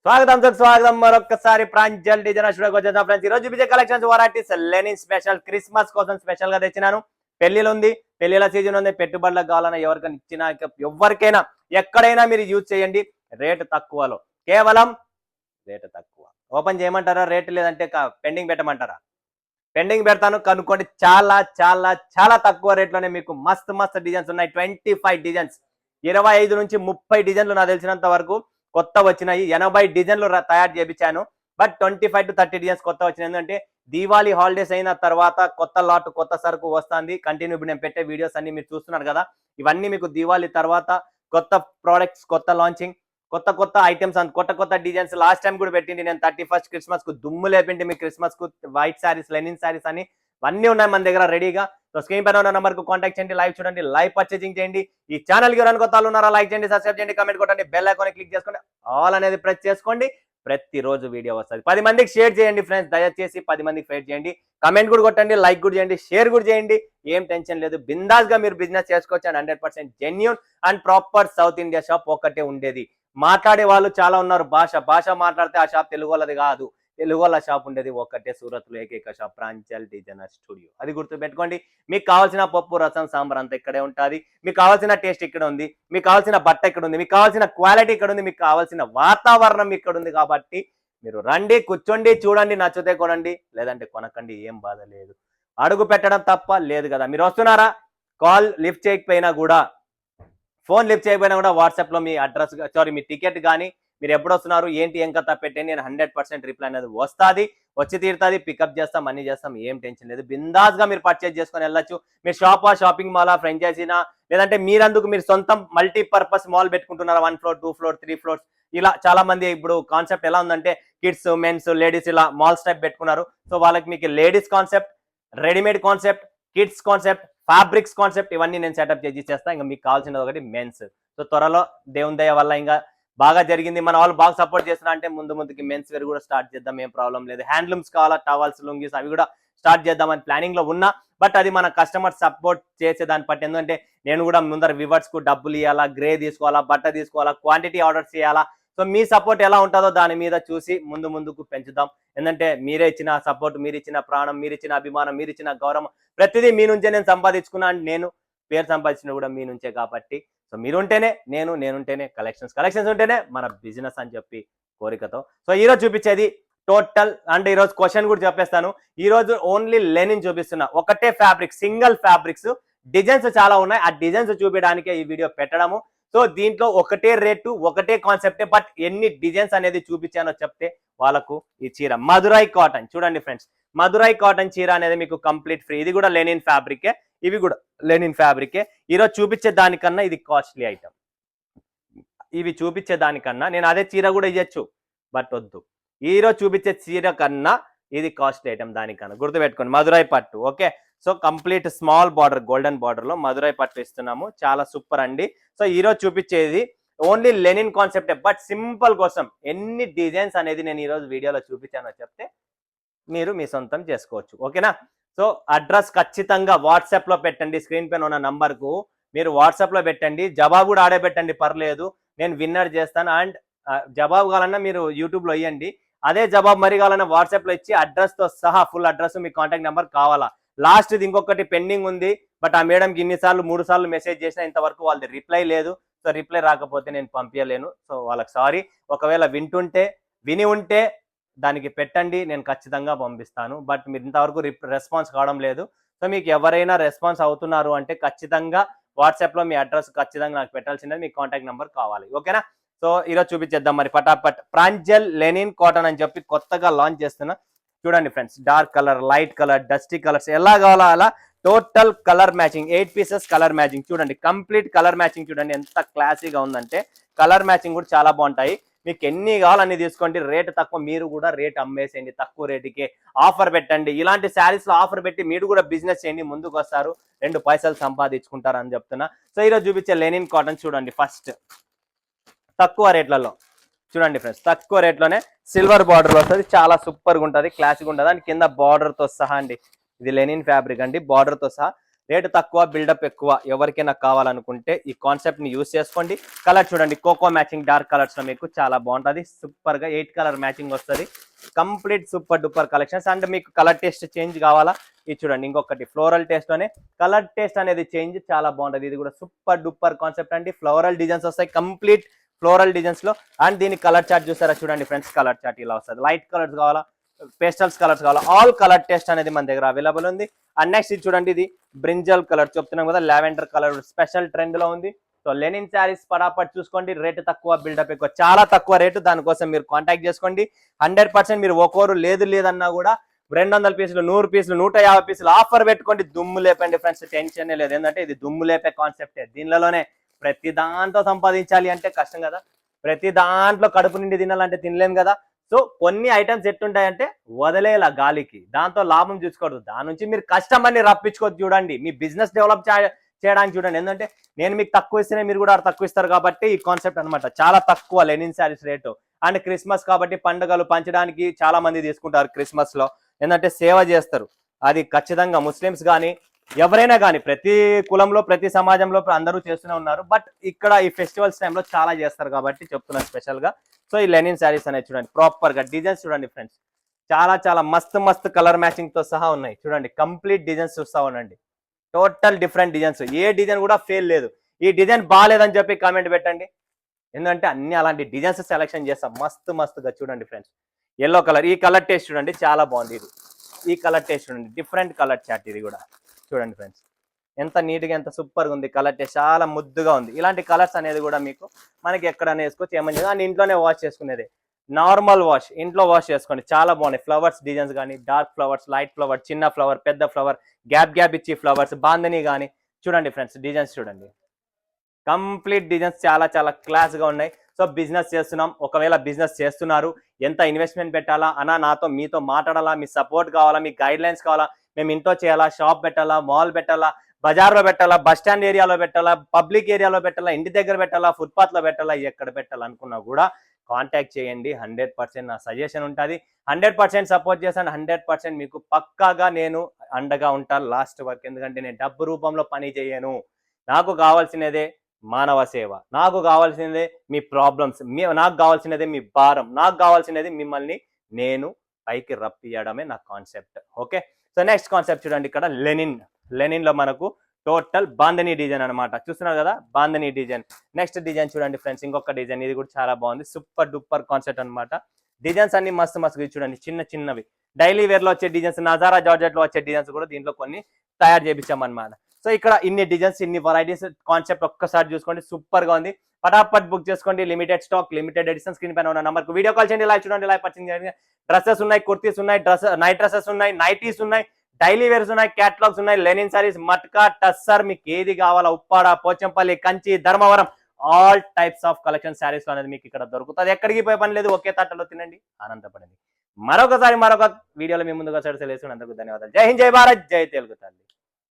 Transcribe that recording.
స్వాగతం మరొకసారి ప్రాంజల్ డిజైన్ స్టూడియోకి వచ్చేసాం ఫ్రెండ్స్. ఈ రోజు చూపించే collections varieties linen special Christmas కోసం స్పెషల్ గా తెచ్చినాను. పెళ్లిలు ఉంది, పెళ్లిల సీజన్ ఉంది, పెట్టుబడులకు కావాలన్నా ఎవరికైనా ఇచ్చినా ఎవరికైనా ఎక్కడైనా మీరు యూజ్ చేయండి. రేటు తక్కువలో, కేవలం రేటు తక్కువ. ఓపెన్ చేయమంటారా? రేటు లేదంటే పెండింగ్ పెట్టమంటారా? పెండింగ్ పెడతాను, కనుక్కోండి. చాలా చాలా చాలా తక్కువ రేట్లోనే మీకు మస్తు డిజైన్స్ ఉన్నాయి. 25 డిజైన్స్, 25 నుంచి 30 డిజైన్లు నాకు తెలిసినంత వరకు కొత్త వచ్చినాయి. 80 డిజైన్లు తయారు చేయించాను. బట్ 25 to 30 డిజైన్స్ కొత్త వచ్చినాయి. ఎందుకంటే దీవాళీ హాలిడేస్ అయిన తర్వాత కొత్త లాట్, కొత్త సరుకు వస్తుంది. కంటిన్యూ ఇప్పుడు నేను పెట్టే వీడియోస్ అన్ని మీరు చూస్తున్నారు కదా, ఇవన్నీ మీకు దీవాళీ తర్వాత కొత్త ప్రోడక్ట్స్, కొత్త లాంచింగ్, కొత్త ఐటమ్స్ అండ్ కొత్త డిజైన్స్. లాస్ట్ టైం కూడా పెట్టింది నేను 31st క్రిస్మస్ కు దుమ్ము లేపిండి. మీ క్రిస్మస్ కు వైట్ శారీస్, లెనిన్ శారీస్ అని అన్నీ ఉన్నాయి మన దగ్గర రెడీగా. సో స్క్రీన్ పైన ఉన్న నెంబర్ కు కాంటాక్ట్ చేయండి, లైవ్ చూడండి, లైవ్ పర్చేజింగ్ చేయండి. ఈ ఛానల్ కి ఎవరైనా కొత్త ఉన్నారా లైక్ చేయండి, సబ్స్క్రైబ్ చేయండి, కమెంట్ కొట్టండి, బెల్ ఐకాన్ క్లిక్ చేసుకోండి, ఆల్ అనేది ప్రెస్ చేసుకోండి. ప్రతిరోజు వీడియో వస్తుంది. 10 మందికి షేర్ చేయండి ఫ్రెండ్స్, దయచేసి 10 మందికి షేర్ చేయండి. కమెంట్ కూడా కొట్టండి, లైక్ కూడా చేయండి, షేర్ కూడా చేయండి. ఏం టెన్షన్ లేదు, బిందాస్ గా మీరు బిజినెస్ చేసుకోవచ్చు. And 100% genuine and proper south India shop ఒకటే ఉండేది. మాట్లాడే వాళ్ళు చాలా ఉన్నారు. భాష మాట్లాడితే ఆ షాప్ తెలుగు వాళ్ళది కాదు. తెలుగు వాళ్ళ షాప్ ఉండేది ఒకటే, సూరత్ లో ఏకైక షాప్ ప్రాంజల్ డిజైనర్ స్టూడియో. అది గుర్తు పెట్టుకోండి. మీకు కావాల్సిన పప్పు, రసం, సాంబార్ అంతా ఇక్కడే ఉంటుంది. మీకు కావాల్సిన టేస్ట్ ఇక్కడ ఉంది, మీకు కావాల్సిన బట్ట ఇక్కడ ఉంది, మీకు కావాల్సిన క్వాలిటీ ఇక్కడ ఉంది, మీకు కావాల్సిన వాతావరణం ఇక్కడ ఉంది. కాబట్టి మీరు రండి, కూర్చోండి, చూడండి, నచ్చితే కొనండి, లేదంటే కొనకండి, ఏం బాధ లేదు. అడుగు పెట్టడం తప్ప లేదు కదా. మీరు వస్తున్నారా? కాల్ లిఫ్ట్ చేయకపోయినా కూడా, ఫోన్ లిఫ్ట్ చేయకపోయినా కూడా వాట్సాప్ లో మీ అడ్రస్, మీ టికెట్ కానీ, మీరు ఎప్పుడు వస్తున్నారు, ఏంటి, ఏం కథ పెట్టండి. నేను 100% రిప్లై అనేది వస్తుంది, వచ్చి తీరుతుంది. పికప్ చేస్తాం, అన్ని చేస్తాం, ఏం టెన్షన్ లేదు. బిందాస్ గా మీరు పర్చేజ్ చేసుకొని వెళ్ళొచ్చు. మీరు షాపింగ్ మాలా, ఫ్రాంచైజీనా, లేదంటే మీరందుకు మీరు సొంతం multipurpose mall పెట్టుకుంటున్నారా? 1 floor, 2 floor, 3 floors ఇలా చాలా మంది. ఇప్పుడు కాన్సెప్ట్ ఎలా ఉందంటే కిడ్స్, మెన్స్, లేడీస్ ఇలా మాల్స్ టైప్ పెట్టుకున్నారు. సో వాళ్ళకి మీకు ladies concept, readymade concept, kids concept, fabrics concept ఇవన్నీ నేను సెటప్ చేసి ఇచ్చేస్తాను. ఇంకా మీకు కావాల్సినది ఒకటి మెన్స్. సో త్వరలో దేవుని దయ వల్ల ఇంకా బాగా జరిగింది, మన వాళ్ళు బాగా సపోర్ట్ చేస్తున్నా అంటే ముందుకి మెన్స్ వేర్ కూడా స్టార్ట్ చేద్దాం, ఏం ప్రాబ్లం లేదు. హ్యాండ్లూమ్స్ కావాలా, టవల్స్, లుంగీస్ అవి కూడా స్టార్ట్ చేద్దామని ప్లానింగ్ లో ఉన్నా. బట్ అది మన కస్టమర్ సపోర్ట్ చేసే దాన్ని బట్టి. ఎందుకంటే నేను కూడా ముందర వివర్స్ కు డబ్బులు ఇవ్వాలా, గ్రే తీసుకోవాలా, బట్ట తీసుకోవాలా, క్వాంటిటీ ఆర్డర్స్ చేయాలా. సో మీ సపోర్ట్ ఎలా ఉంటుందో దాని మీద చూసి ముందుకు పెంచుదాం. ఎందుకంటే మీరే ఇచ్చిన సపోర్ట్, మీరు ఇచ్చిన ప్రాణం, మీరు ఇచ్చిన అభిమానం, మీరు ఇచ్చిన గౌరవం ప్రతిదీ మీ నుంచే నేను సంపాదించుకున్నా. నేను పేరు సంపాదించిన కూడా మీ నుంచే. కాబట్టి సో మీరుంటేనే నేనుంటేనే కలెక్షన్స్ ఉంటేనే మన బిజినెస్ అని చెప్పి కోరికతో. సో ఈరోజు చూపించేది టోటల్ అంటే ఈరోజు క్వశ్చన్ కూడా చెప్పేస్తాను. ఈ రోజు ఓన్లీ లెనిన్ చూపిస్తున్నా. ఒకటే ఫ్యాబ్రిక్, సింగిల్ ఫ్యాబ్రిక్స్, డిజైన్స్ చాలా ఉన్నాయి. ఆ డిజైన్స్ చూపించడానికే ఈ వీడియో పెట్టడము. సో దీంట్లో ఒకటే రేటు, ఒకటే కాన్సెప్టే. బట్ ఎన్ని డిజైన్స్ అనేది చూపించానో చెప్తే వాళ్ళకు ఈ చీర మధురై కాటన్ చూడండి ఫ్రెండ్స్. మధురై కాటన్ చీర అనేది మీకు కంప్లీట్ ఫ్రీ. ఇది కూడా లెనిన్ ఫ్యాబ్రికే, ఇవి కూడా లెనిన్ ఫ్యాబ్రికే. ఈరోజు చూపించే దానికన్నా ఇది కాస్ట్లీ ఐటమ్. ఇవి చూపించే దానికన్నా నేను అదే చీర కూడా ఇవ్వచ్చు, బట్ వద్దు. ఈరోజు చూపించే చీర కన్నా ఇది కాస్ట్లీ ఐటమ్ దానికన్నా. గుర్తుపెట్టుకోండి, మధురై పట్టు. Okay, so complete small border, golden border లో మధురై పట్టు ఇస్తున్నాము. చాలా సూపర్ అండి. సో ఈరోజు చూపించేది ఓన్లీ లెనిన్ కాన్సెప్టే, బట్ సింపుల్ కోసం ఎన్ని డిజైన్స్ అనేది నేను ఈరోజు వీడియోలో చూపించానో చెప్తే మీరు మీ సొంతం చేసుకోవచ్చు. ఓకేనా? సో అడ్రస్ ఖచ్చితంగా వాట్సాప్ లో పెట్టండి. స్క్రీన్ పైన ఉన్న నంబర్ కు మీరు వాట్సాప్ లో పెట్టండి. జవాబు కూడా ఆడే పెట్టండి, పర్లేదు, నేను విన్నర్ చేస్తాను. అండ్ జవాబు కావాలన్నా మీరు యూట్యూబ్ లో ఇవ్వండి. అదే జవాబు మరి కావాలన్నా వాట్సాప్ లో ఇచ్చి అడ్రస్ తో సహా ఫుల్ అడ్రస్, మీ కాంటాక్ట్ నెంబర్ కావాలా. లాస్ట్ ఇది ఇంకొకటి పెండింగ్ ఉంది. బట్ ఆ మేడంకి 3 సార్లు మెసేజ్ చేసినా ఇంతవరకు వాళ్ళది రిప్లై లేదు. సో రిప్లై రాకపోతే నేను పంపించలేను. సో వాళ్ళకి సారీ. ఒకవేళ విని ఉంటే దానికి పెట్టండి, నేను ఖచ్చితంగా పంపిస్తాను. బట్ మీరు ఇంతవరకు రెస్పాన్స్ కావడం లేదు. సో మీకు ఎవరైనా రెస్పాన్స్ అవుతున్నారు అంటే ఖచ్చితంగా వాట్సాప్ లో మీ అడ్రస్ ఖచ్చితంగా నాకు పెట్టాల్సిందే, మీ కాంటాక్ట్ నెంబర్ కావాలి. ఓకేనా? సో ఈరోజు చూపించేద్దాం మరి పటాపట్. ప్రాంజల్ లెనిన్ కాటన్ అని చెప్పి కొత్తగా లాంచ్ చేస్తున్నా. చూడండి friends, dark colour, light colour, dusty colours ఎలా కావాలో అలా total colour matching, 8 pieces colour matching. చూడండి కంప్లీట్ కలర్ మ్యాచింగ్. చూడండి ఎంత క్లాసీగా ఉందంటే, కలర్ మ్యాచింగ్ కూడా చాలా బాగుంటాయి. మీకు ఎన్ని కావాలన్నీ తీసుకోండి. రేటు తక్కువ, మీరు కూడా రేట్ అమ్మేసేయండి, తక్కువ రేటుకే ఆఫర్ పెట్టండి. ఇలాంటి శారీస్ లో ఆఫర్ పెట్టి మీరు కూడా బిజినెస్ చేయండి, ముందుకు వస్తారు, 2 పైసలు సంపాదించుకుంటారు అని చెప్తున్నా. సో ఈరోజు చూపించే లెనిన్ కాటన్ చూడండి. ఫస్ట్ తక్కువ రేట్లలో చూడండి ఫ్రెండ్స్, తక్కువ రేట్లోనే సిల్వర్ బార్డర్ వస్తుంది. చాలా సూపర్గా ఉంటుంది, క్లాసిక్ ఉంటుంది. అండ్ కింద బార్డర్ తో సహా అండి, ఇది లెనిన్ ఫ్యాబ్రిక్ అండి, బార్డర్ తో సహా రేటు తక్కువ బిల్డప్ ఎక్కువ ఎవరికైనా కావాలనుకుంటే ఈ కాన్సెప్ట్ ని యూస్ చేసుకోండి. కలర్ చూడండి, కోకో మ్యాచింగ్ డార్క్ కలర్స్ లో మీకు చాలా బాగుంటుంది. సూపర్ గా 8 కలర్ మ్యాచింగ్ వస్తుంది. Complete super duper collections. And మీకు కలర్ టేస్ట్ చేంజ్ కావాలా, ఇది చూడండి ఇంకొకటి ఫ్లోరల్ టేస్ట్ లోనే కలర్ టేస్ట్ అనేది చేంజ్ చాలా బాగుంటుంది. ఇది కూడా సూపర్ డూపర్ కాన్సెప్ట్ అండి. ఫ్లోరల్ డిజైన్స్ వస్తాయి, కంప్లీట్ ఫ్లోరల్ డిజైన్స్ లో. అండ్ దీని కలర్ చార్ట్ చూసారా, చూడండి ఫ్రెండ్స్ కలర్ చార్ట్ ఇలా వస్తుంది. లైట్ కలర్స్ కావాలా, పేస్టల్స్ కలర్స్ కావాలా, ఆల్ కలర్ టేస్ట్ అనేది మన దగ్గర అవైలబుల్ ఉంది. అండ్ నెక్స్ట్ ఇది చూడండి, ఇది బ్రింజల్ కలర్ చెప్తున్నాం కదా, లావెండర్ కలర్ స్పెషల్ ట్రెండ్ లో ఉంది. సో లెనిన్ శారీస్ పడాపట్ చూసుకోండి, రేటు తక్కువ బిల్డప్ ఎక్కువ, చాలా తక్కువ రేటు. దానికోసం మీరు కాంటాక్ట్ చేసుకోండి. 100% మీరు ఒక్కోరు లేదు లేదన్నా కూడా 200 పీసులు, 100 పీసులు, 150 పీసులు ఆఫర్ పెట్టుకోండి, దుమ్ము లేపండి ఫ్రెండ్స్. టెన్షన్ లేదు, ఏంటంటే ఇది దుమ్ము లేపే కాన్సెప్టే. దీనిలోనే ప్రతి దాంట్లో సంపాదించాలి అంటే కష్టం కదా, ప్రతి దాంట్లో కడుపు నిండి తినాలంటే తినలేం కదా. సో కొన్ని ఐటమ్స్ ఎట్టుంటాయంటే వదిలేలా గాలికి, దాంతో లాభం చూసుకోవద్దు, దాని నుంచి మీరు కస్టమర్ని రప్పించుకోవద్దు. చూడండి మీ బిజినెస్ డెవలప్ చేయడానికి చూడండి. ఎందుకంటే నేను మీకు తక్కువ ఇస్తేనే మీరు కూడా తక్కువ ఇస్తారు కాబట్టి ఈ కాన్సెప్ట్ అనమాట. చాలా తక్కువ linen saris rate. And Christmas కాబట్టి పండుగలు పంచడానికి చాలా మంది తీసుకుంటారు క్రిస్మస్ లో, ఏంటంటే సేవ చేస్తారు. అది ఖచ్చితంగా ముస్లిమ్స్ కానీ ఎవరైనా కానీ ప్రతి కులంలో ప్రతి సమాజంలో అందరూ చేస్తూనే ఉన్నారు. బట్ ఇక్కడ ఈ ఫెస్టివల్స్ టైంలో చాలా చేస్తారు కాబట్టి చెప్తున్నాను స్పెషల్ గా. సో ఈ లెనిన్ శారీస్ అనేది చూడండి, ప్రాపర్ గా డిజైన్స్ చూడండి ఫ్రెండ్స్, చాలా చాలా మస్తు మస్తు కలర్ మ్యాచింగ్ తో సహా ఉన్నాయి. చూడండి కంప్లీట్ డిజైన్స్ చూస్తా ఉండండి, టోటల్ డిఫరెంట్ డిజైన్స్, ఏ డిజైన్ కూడా ఫెయిల్ లేదు. ఈ డిజైన్ బాగాలేదని చెప్పి కామెంట్ పెట్టండి, ఎందుకంటే అన్ని అలాంటి డిజైన్స్ సెలెక్షన్ చేస్తాం మస్తు మస్తుగా. చూడండి ఫ్రెండ్స్ ఎల్లో కలర్, ఈ కలర్ టేస్ట్ చూడండి చాలా బాగుంది. ఇది ఈ కలర్ టేస్ట్ చూడండి, డిఫరెంట్ కలర్ చాట్ ఇది కూడా. చూడండి ఫ్రెండ్స్ ఎంత నీట్గా ఎంత సూపర్గా ఉంది, కలర్ టేస్ట్ చాలా ముద్దుగా ఉంది. ఇలాంటి కలర్స్ అనేది కూడా మీకు మనకి ఎక్కడైనా వేసుకోవచ్చు, ఏమని అని ఇంట్లోనే వాష్ చేసుకునేది, నార్మల్ వాష్ ఇంట్లో వాష్ చేసుకోండి, చాలా బాగున్నాయి. ఫ్లవర్స్ డిజైన్స్ కానీ, డార్క్ ఫ్లవర్స్, లైట్ ఫ్లవర్, చిన్న ఫ్లవర్, పెద్ద ఫ్లవర్, గ్యాప్ గ్యాప్ ఇచ్చి ఫ్లవర్స్, బాందని కానీ చూడండి ఫ్రెండ్స్ డిజైన్స్ చూడండి, కంప్లీట్ డిజైన్స్ చాలా చాలా క్లాస్ గా ఉన్నాయి. సో బిజినెస్ చేస్తున్నాం, ఒకవేళ బిజినెస్ చేస్తున్నారు, ఎంత ఇన్వెస్ట్మెంట్ పెట్టాలా అన్నా, నాతో మీతో మాట్లాడాలా, మీ సపోర్ట్ కావాలా, మీ గైడ్ లైన్స్ కావాలా, మేము ఇంట్లో చేయాలా, షాప్ పెట్టాలా, మాల్ పెట్టాలా, బజార్లో పెట్టాలా, బస్ స్టాండ్ ఏరియాలో పెట్టాలా, పబ్లిక్ ఏరియాలో పెట్టాలా, ఇంటి దగ్గర పెట్టాలా, ఫుట్పాత్ లో పెట్టాలా, ఎక్కడ పెట్టాలనుకున్నా కూడా కాంటాక్ట్ చేయండి. 100% నా సజెషన్ ఉంటుంది, 100% సపోర్ట్ చేస్తాను, 100% మీకు పక్కాగా నేను అండగా ఉంటాను లాస్ట్ వరకు. ఎందుకంటే నేను డబ్బు రూపంలో పని చేయను, నాకు కావాల్సినదే మానవ సేవ, నాకు కావాల్సినదే మీ ప్రాబ్లమ్స్, నాకు కావాల్సినదే మీ భారం, నాకు కావాల్సినది మిమ్మల్ని నేను పైకి రప్పియడమే నా concept. Okay, so next concept చూడండి, ఇక్కడ లెనిన్ లో మనకు టోటల్ బాందని డిజైన్ అనమాట. చూస్తున్నారు కదా బాందని డిజైన్. నెక్స్ట్ డిజైన్ చూడండి ఫ్రెండ్స్, ఇంకొక డిజైన్, ఇది కూడా చాలా బాగుంది, సూపర్ డూపర్ కాన్సెప్ట్ అనమాట. డిజైన్స్ అన్ని మస్తు మస్తు చూడండి, చిన్న చిన్నవి డైలీ వేర్ లో వచ్చే డిజైన్స్, నజారా జార్జెట్ లో వచ్చే డిజైన్స్ కూడా దీంట్లో కొన్ని తయారు చేయించామన్నమాట. సో ఇక్కడ ఇన్ని డిజైన్స్, ఇన్ని వెరైటీస్, కాన్సెప్ట్ ఒక్కసారి చూసుకోండి, సూపర్ గా ఉంది. ఫటాఫట్ బుక్ చేసుకోండి, limited stock, limited edition. Screen పైన ఉన్న నంబర్ కు వీడియో కాల్ చేయండి, లైవ్ చూడండి, లైవ్ పర్చేజ్ చేయండి. డ్రెస్సెస్ ఉన్నాయి, కుర్తీస్ ఉన్నాయి, నైట్ డ్రెస్సెస్ ఉన్నాయి, నైటీస్ ఉన్నాయి, డైలీ వేర్స్ ఉన్నాయి, క్యాటలాగ్స్ ఉన్నాయి, లెనిన్ సారీస్, మట్కా, టస్సర్, మీకు ఏది కావాలా, Uppada, Pochampally, Kanchi, Dharmavaram, all types of collection saris అనేది మీకు ఇక్కడ దొరుకుతుంది. ఎక్కడికి పోయే పని లేదు, ఒకే తట్టలో తినండి, ఆనందపడండి. మరొక వీడియోలో మీ ముందుగా సరిసలేసుకుని అందరికీ ధన్యవాదాలు. జై హింద్, జై భారత్, జై తెలుగు తల్లి.